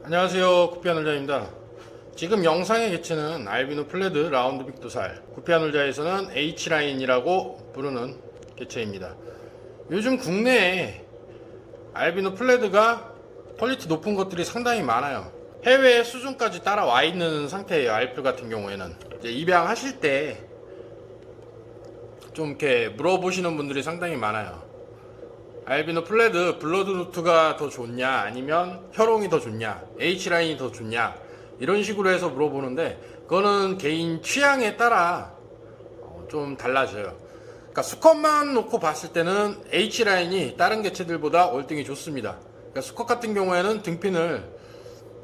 안녕하세요, 구피아놀자입니다. 지금 영상의 개체는 알비노 플레드 라운드 빅도살, 구피아놀자에서는 H라인이라고 부르는 개체입니다. 요즘 국내에 알비노 플레드가 퀄리티 높은 것들이 상당히 많아요. 해외 수준까지 따라와 있는 상태예요. 알플 같은 경우에는 이제 입양하실 때 좀 이렇게 물어보시는 분들이 상당히 많아요. 알비노 플레드 블러드루트가 더 좋냐, 아니면 혈홍이 더 좋냐, H라인이 더 좋냐, 이런 식으로 해서 물어보는데, 그거는 개인 취향에 따라 좀 달라져요. 그러니까 수컷만 놓고 봤을 때는 H라인이 다른 개체들보다 월등히 좋습니다. 그러니까 수컷 같은 경우에는 등핀을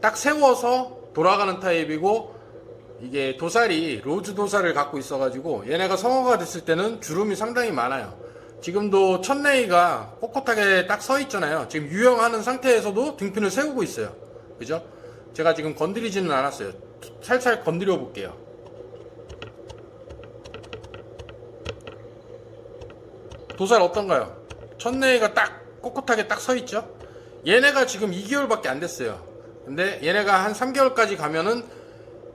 딱 세워서 돌아가는 타입이고, 이게 도살이 로즈 도살을 갖고 있어가지고 얘네가 성어가 됐을 때는 주름이 상당히 많아요. 지금도 첫레이가 꼿꼿하게 딱 서 있잖아요. 지금 유영하는 상태에서도 등핀을 세우고 있어요. 그죠? 제가 지금 건드리지는 않았어요. 살살 건드려 볼게요. 도살 어떤가요? 첫레이가 딱 꼿꼿하게 딱 서 있죠? 얘네가 지금 2개월밖에 안 됐어요. 근데 얘네가 한 3개월까지 가면은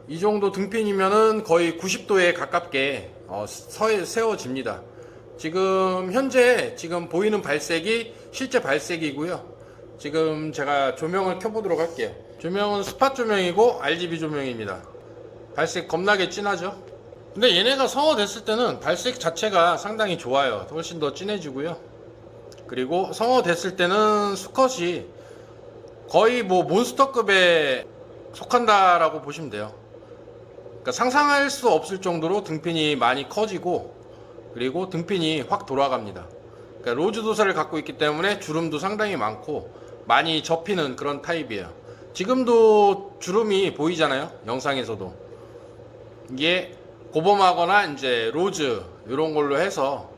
이 정도 등핀이면은 거의 90도에 가깝게 세워집니다. 지금 현재 지금 보이는 발색이 실제 발색이고요. 지금 제가 조명을 켜보도록 할게요. 조명은 스팟 조명이고 RGB 조명입니다. 발색 겁나게 진하죠. 근데 얘네가 성어됐을 때는 발색 자체가 상당히 좋아요. 훨씬 더 진해지고요. 그리고 성어됐을 때는 수컷이 거의 뭐 몬스터급에 속한다라고 보시면 돼요. 그러니까 상상할 수 없을 정도로 등핀이 많이 커지고, 그리고 등핀이 확 돌아갑니다. 그러니까 로즈 도살을 갖고 있기 때문에 주름도 상당히 많고 많이 접히는 그런 타입이에요. 지금도 주름이 보이잖아요, 영상에서도. 이게 고범하거나 이제 로즈 이런 걸로 해서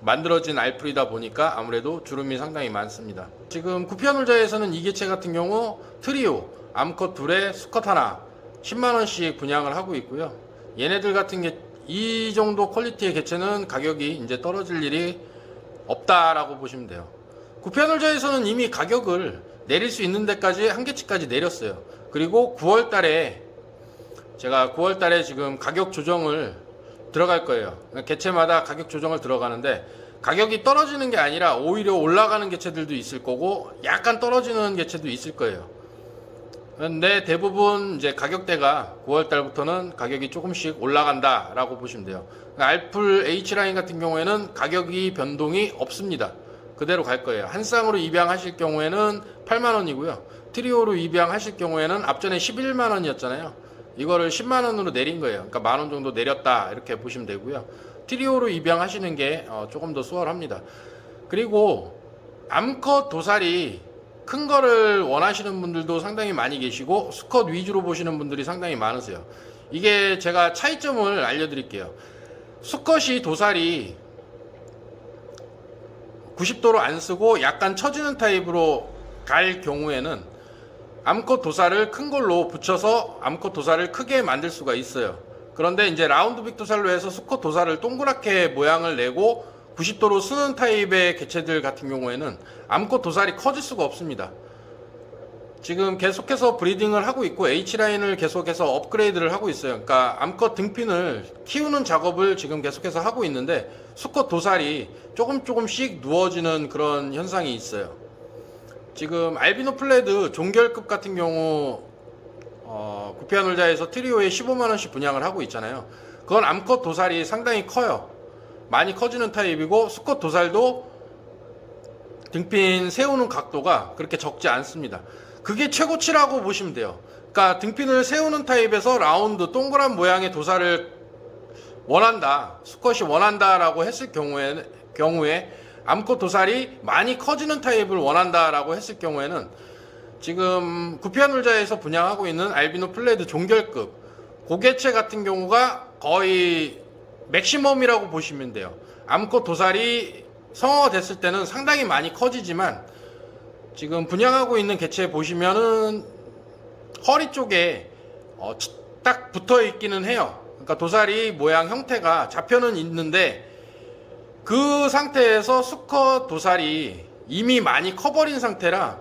만들어진 알풀이다 보니까 아무래도 주름이 상당히 많습니다. 지금 구피아놀자에서는 이 개체 같은 경우 트리오, 암컷 둘에 수컷 하나 10만원씩 분양을 하고 있고요. 얘네들 같은 게 이 정도 퀄리티의 개체는 가격이 이제 떨어질 일이 없다라고 보시면 돼요. 구피아놀자에서는 이미 가격을 내릴 수 있는 데까지 한 개치까지 내렸어요. 그리고 9월달에 제가 9월달에 지금 가격 조정을 들어갈 거예요. 개체마다 가격 조정을 들어가는데, 가격이 떨어지는 게 아니라 오히려 올라가는 개체들도 있을 거고 약간 떨어지는 개체도 있을 거예요. 근데 대부분 이제 가격대가 9월달부터는 가격이 조금씩 올라간다 라고 보시면 돼요. 알풀 H라인 같은 경우에는 가격이 변동이 없습니다. 그대로 갈 거예요. 한 쌍으로 입양하실 경우에는 8만원이고요 트리오로 입양하실 경우에는 앞전에 11만원이었잖아요 이거를 10만원으로 내린 거예요. 그러니까 만원 정도 내렸다 이렇게 보시면 되고요. 트리오로 입양하시는 게 조금 더 수월합니다. 그리고 암컷 도살이 큰 거를 원하시는 분들도 상당히 많이 계시고, 수컷 위주로 보시는 분들이 상당히 많으세요. 이게 제가 차이점을 알려드릴게요. 수컷이 도살이 90도로 안 쓰고 약간 처지는 타입으로 갈 경우에는 암컷 도살을 큰 걸로 붙여서 암컷 도살을 크게 만들 수가 있어요. 그런데 이제 라운드 빅 도살로 해서 수컷 도살을 동그랗게 모양을 내고 90도로 쓰는 타입의 개체들 같은 경우에는 암컷 도살이 커질 수가 없습니다. 지금 계속해서 브리딩을 하고 있고 H라인을 계속해서 업그레이드를 하고 있어요. 그러니까 암컷 등핀을 키우는 작업을 지금 계속해서 하고 있는데, 수컷 도살이 조금씩 누워지는 그런 현상이 있어요. 지금 알비노 플레드 종결급 같은 경우 구피아놀자에서 트리오에 15만원씩 분양을 하고 있잖아요. 그건 암컷 도살이 상당히 커요. 많이 커지는 타입이고, 수컷 도살도 등핀 세우는 각도가 그렇게 적지 않습니다. 그게 최고치라고 보시면 돼요. 그러니까 등핀을 세우는 타입에서 라운드 동그란 모양의 도살을 원한다, 수컷이 원한다 라고 했을 경우에 암컷 도살이 많이 커지는 타입을 원한다 라고 했을 경우에는 지금 구피아놀자에서 분양하고 있는 알비노 플레드 종결급 고개체 같은 경우가 거의 맥시멈이라고 보시면 돼요. 암컷 도살이 성어가 됐을 때는 상당히 많이 커지지만, 지금 분양하고 있는 개체 보시면은 허리 쪽에 딱 붙어 있기는 해요. 그러니까 도살이 모양 형태가 잡혀는 있는데, 그 상태에서 수컷 도살이 이미 많이 커버린 상태라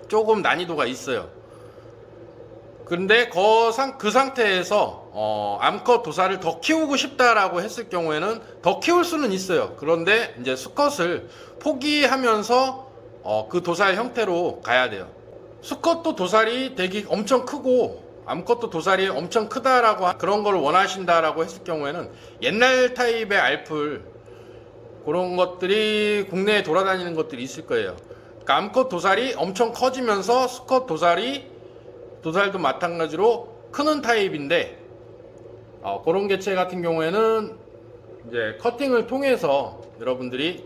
조금 난이도가 있어요. 근데 그 상태에서 암컷 도사를 더 키우고 싶다라고 했을 경우에는 더 키울 수는 있어요. 그런데 이제 수컷을 포기하면서 그 도살 형태로 가야 돼요. 수컷도 도살이 되게 엄청 크고 암컷도 도살이 엄청 크다라고 그런 걸 원하신다라고 했을 경우에는 옛날 타입의 알풀 그런 것들이 국내에 돌아다니는 것들이 있을 거예요. 그러니까 암컷 도살이 엄청 커지면서 수컷 도살도 마찬가지로 크는 타입인데 그런 개체 같은 경우에는 이제 커팅을 통해서 여러분들이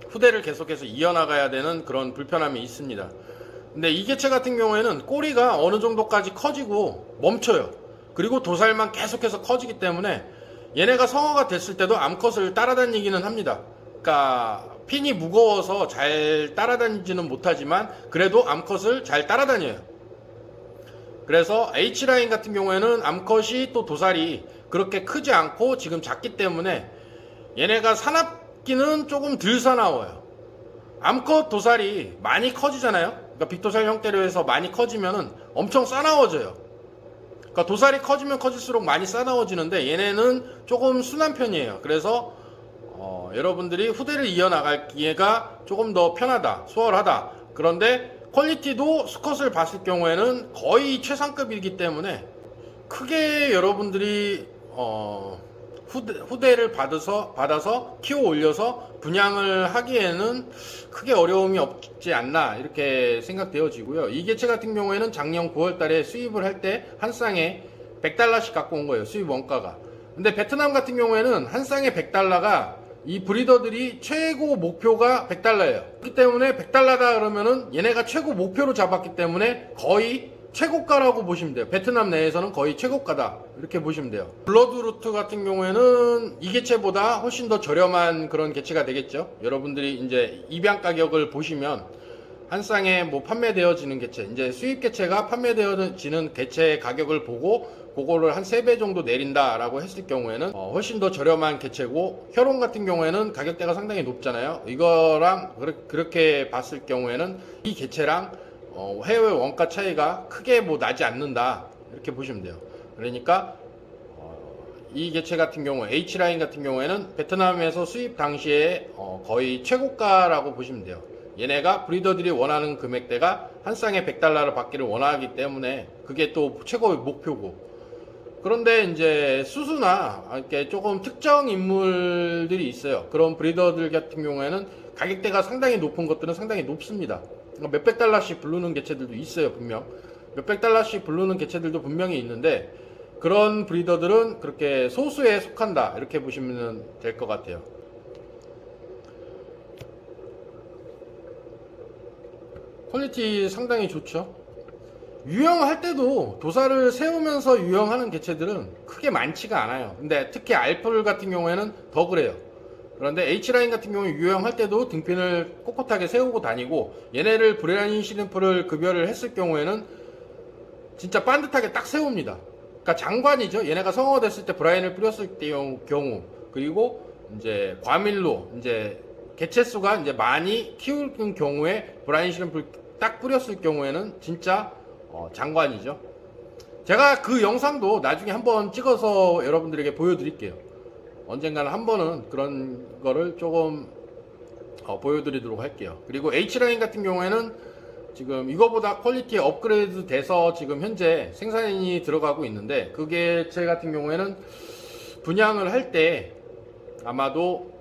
후대를 계속해서 이어나가야 되는 그런 불편함이 있습니다. 근데 이 개체 같은 경우에는 꼬리가 어느 정도까지 커지고 멈춰요. 그리고 도살만 계속해서 커지기 때문에 얘네가 성어가 됐을 때도 암컷을 따라다니기는 합니다. 그러니까 핀이 무거워서 잘 따라다니지는 못하지만 그래도 암컷을 잘 따라다녀요. 그래서 H라인 같은 경우에는 암컷이 또 도살이 그렇게 크지 않고 지금 작기 때문에 얘네가 사납기는 조금 덜 사나워요. 암컷 도살이 많이 커지잖아요. 그러니까 빅도살 형태로 해서 많이 커지면은 엄청 싸나워져요. 그러니까 도살이 커지면 커질수록 많이 싸나워지는데 얘네는 조금 순한 편이에요. 그래서 여러분들이 후대를 이어나갈 기회가 조금 더 편하다, 수월하다. 그런데 퀄리티도 수컷을 봤을 경우에는 거의 최상급이기 때문에 크게 여러분들이 후대를 받아서 키워 올려서 분양을 하기에는 크게 어려움이 없지 않나 이렇게 생각되어지고요. 이 개체 같은 경우에는 작년 9월 달에 수입을 할 때 한 쌍에 $100씩 갖고 온 거예요. 수입 원가가. 근데 베트남 같은 경우에는 한 쌍에 $100가 이 브리더들이 최고 목표가 $100예요. 그렇기 때문에 $100다 그러면은 얘네가 최고 목표로 잡았기 때문에 거의 최고가라고 보시면 돼요. 베트남 내에서는 거의 최고가다 이렇게 보시면 돼요. 블러드루트 같은 경우에는 이 개체보다 훨씬 더 저렴한 그런 개체가 되겠죠. 여러분들이 이제 입양 가격을 보시면 한 쌍에 뭐 판매되어지는 개체, 이제 수입 개체가 판매되어지는 개체의 가격을 보고 그거를 한 3배 정도 내린다라고 했을 경우에는 훨씬 더 저렴한 개체고, 혈온 같은 경우에는 가격대가 상당히 높잖아요. 이거랑 그렇게 봤을 경우에는 이 개체랑 해외 원가 차이가 크게 뭐 나지 않는다 이렇게 보시면 돼요. 그러니까 이 개체 같은 경우 H라인 같은 경우에는 베트남에서 수입 당시에 거의 최고가라고 보시면 돼요. 얘네가 브리더들이 원하는 금액대가 한 쌍에 $100를 받기를 원하기 때문에 그게 또 최고의 목표고, 그런데 이제 수수나 이렇게 조금 특정 인물들이 있어요. 그런 브리더들 같은 경우에는 가격대가 상당히 높은 것들은 상당히 높습니다. 몇백 달러씩 부르는 개체들도 있어요. 분명 몇백 달러씩 부르는 개체들도 분명히 있는데, 그런 브리더들은 그렇게 소수에 속한다 이렇게 보시면 될 것 같아요. 퀄리티 상당히 좋죠. 유형할 때도 도사를 세우면서 유형하는 개체들은 크게 많지가 않아요. 근데 특히 알풀 같은 경우에는 더 그래요. 그런데 H라인 같은 경우에 유형할 때도 등핀을 꼿꼿하게 세우고 다니고, 얘네를 브라인 시림프를 급여를 했을 경우에는 진짜 반듯하게 딱 세웁니다. 그러니까 장관이죠. 얘네가 성어가 됐을 때 브라인을 뿌렸을 때의 경우, 그리고 이제 과밀로 이제 개체 수가 이제 많이 키우는 경우에 브라인 시림프를 딱 뿌렸을 경우에는 진짜 장관이죠. 제가 그 영상도 나중에 한번 찍어서 여러분들에게 보여드릴게요. 언젠가는 한 번은 그런 거를 조금 보여드리도록 할게요. 그리고 H라인 같은 경우에는 지금 이거보다 퀄리티 업그레이드 돼서 지금 현재 생산이 들어가고 있는데, 그게 제 같은 경우에는 분양을 할 때 아마도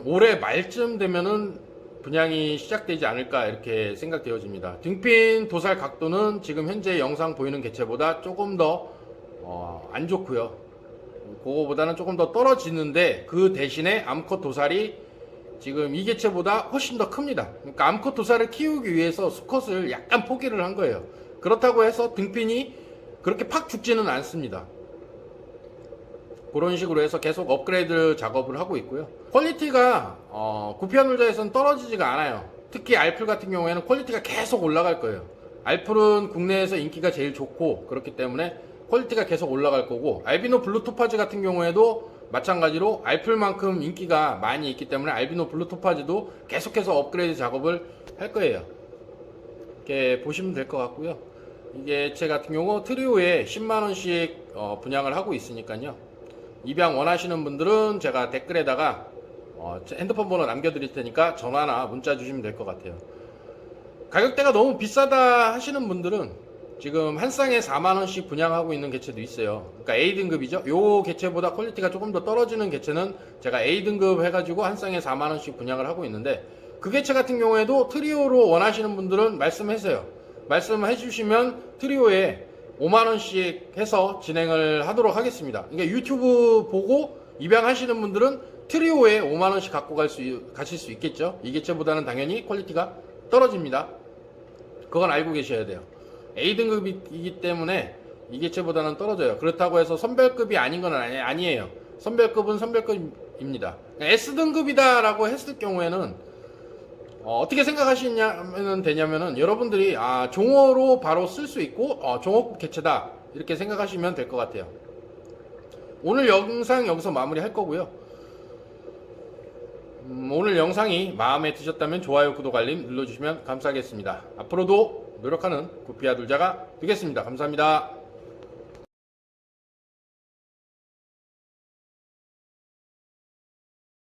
올해 말쯤 되면은 분양이 시작되지 않을까 이렇게 생각되어집니다. 등핀 도살 각도는 지금 현재 영상 보이는 개체보다 조금 더 안 좋고요. 그거보다는 조금 더 떨어지는데, 그 대신에 암컷 도살이 지금 이 개체보다 훨씬 더 큽니다. 그러니까 암컷 도살을 키우기 위해서 수컷을 약간 포기를 한 거예요. 그렇다고 해서 등핀이 그렇게 팍 죽지는 않습니다. 그런 식으로 해서 계속 업그레이드 작업을 하고 있고요. 퀄리티가 구피아놀자에서는 떨어지지가 않아요. 특히 알풀 같은 경우에는 퀄리티가 계속 올라갈 거예요. 알풀은 국내에서 인기가 제일 좋고 그렇기 때문에 퀄리티가 계속 올라갈 거고, 알비노 블루 토파즈 같은 경우에도 마찬가지로 알풀만큼 인기가 많이 있기 때문에 알비노 블루 토파즈도 계속해서 업그레이드 작업을 할 거예요. 이렇게 보시면 될 것 같고요. 이게 제 같은 경우 트리오에 10만원씩 분양을 하고 있으니까요. 입양 원하시는 분들은 제가 댓글에다가 핸드폰 번호 남겨드릴 테니까 전화나 문자 주시면 될 것 같아요. 가격대가 너무 비싸다 하시는 분들은 지금 한 쌍에 4만원씩 분양하고 있는 개체도 있어요. 그러니까 A등급이죠. 요 개체보다 퀄리티가 조금 더 떨어지는 개체는 제가 A등급 해가지고 한 쌍에 4만원씩 분양을 하고 있는데, 그 개체 같은 경우에도 트리오로 원하시는 분들은 말씀하세요. 말씀해 주시면 트리오에 5만원씩 해서 진행을 하도록 하겠습니다. 그러니까 유튜브 보고 입양하시는 분들은 트리오에 5만원씩 갖고 가실 수 있겠죠. 이 개체보다는 당연히 퀄리티가 떨어집니다. 그건 알고 계셔야 돼요. A등급이기 때문에 이 개체보다는 떨어져요. 그렇다고 해서 선별급이 아닌 건 아니에요. 선별급은 선별급입니다. S등급이다 라고 했을 경우에는 어떻게 생각하시면 되냐면은, 여러분들이 종어로 바로 쓸 수 있고 종어급 개체다 이렇게 생각하시면 될 것 같아요. 오늘 영상 여기서 마무리 할 거고요. 오늘 영상이 마음에 드셨다면 좋아요, 구독, 알림 눌러주시면 감사하겠습니다. 앞으로도 노력하는 구피아둘자가 되겠습니다. 감사합니다.